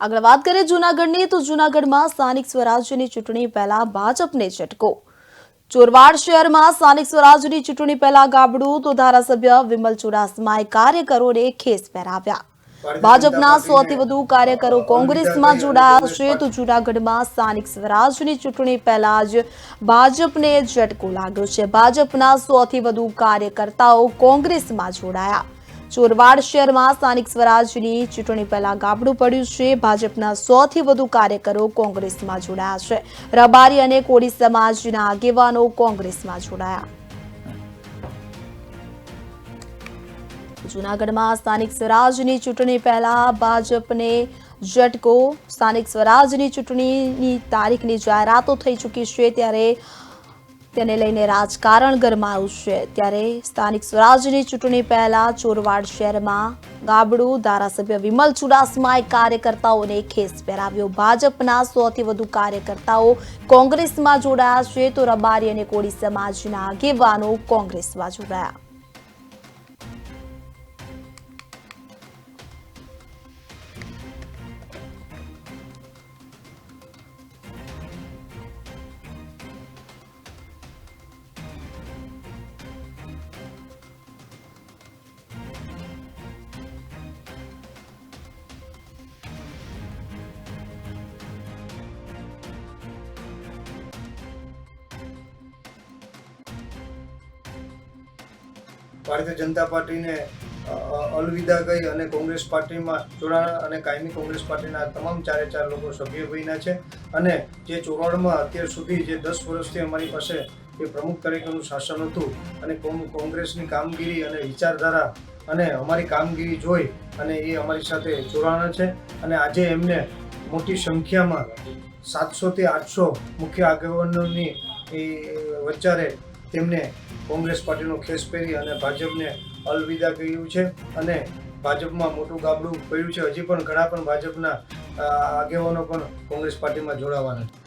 આગળ વાત કરીએ જૂનાગઢની તો જૂનાગઢમાં સ્થાનિક સ્વરાજ્યની ચૂંટણી પહેલા ભાજપને ઝટકો। ચોરવાડ શહેરમાં સ્થાનિક સ્વરાજ્યની ચૂંટણી પહેલા ગાબડું તો ધારાસભ્ય વિમલ ચુડાસમાએ કાર્યકરોને ખેસ પહેરાવ્યા। ભાજપના 100 થી વધુ કાર્યકરો કોંગ્રેસમાં જોડાયા છે તો જૂનાગઢમાં સ્થાનિક સ્વરાજ્યની ચૂંટણી પહેલા જ ભાજપને ઝટકો લાગ્યો છે। ભાજપના 100 થી વધુ કાર્યકર્તાઓ કોંગ્રેસમાં જોડાયા। ચોરવાડ શહેરમાં સ્થાનિક સ્વરાજ્યની ચૂંટણી પહેલા ગાબડું પડ્યું છે। ભાજપના 100 થી વધુ કાર્યકરો કોંગ્રેસમાં જોડાયા છે। રબારી અને કોળી સમાજના આગેવાનો કોંગ્રેસમાં જોડાયા। જૂનાગઢમાં સ્થાનિક સ્વરાજ્યની ચૂંટણી પહેલા ભાજપને ઝટકો। સ્થાનિક સ્વરાજ્યની ચૂંટણીની તારીખની જાહેરાતો થઈ ચૂકી છે ત્યારે તેને લઈને રાજકારણ ગરમાયું છે। ત્યારે સ્થાનિક સ્વરાજ્યની ચૂંટણી પહેલા ચોરવાડ શહેરમાં ગાબડું ધારાસભ્ય વિમલ ચુડાસમાએ કાર્યકર્તાઓને ખેસ પહેરાવ્યો। ભાજપના 100 થી વધુ કાર્યકર્તાઓ કોંગ્રેસમાં જોડાયા છે તો રબારી અને કોળી સમાજના આગેવાનો કોંગ્રેસમાં જોડાયા। ભારતીય જનતા પાર્ટીને અલવિદા કહી અને કોંગ્રેસ પાર્ટીમાં જોડાણા અને કાયમી કોંગ્રેસ પાર્ટીના તમામ 4 લોકો સભ્ય બન્યા છે। અને જે ચોરવાડમાં અત્યાર સુધી જે 10 વર્ષથી અમારી પાસે એ પ્રમુખ તરીકેનું શાસન હતું અને કોંગ્રેસની કામગીરી અને વિચારધારા અને અમારી કામગીરી જોઈ અને એ અમારી સાથે જોડાણા છે। અને આજે એમને મોટી સંખ્યામાં 700 થી 800 મુખ્ય આગેવાનોની વચ્ચે તેમને કોંગ્રેસ પાર્ટીનો ખેસ પહેરી અને ભાજપને અલવિદા કહ્યું છે અને ભાજપમાં મોટું ગાબડું પડ્યું છે। હજી પણ ઘણા પણ ભાજપના આગેવાનો પણ કોંગ્રેસ પાર્ટીમાં જોડાવાના છે।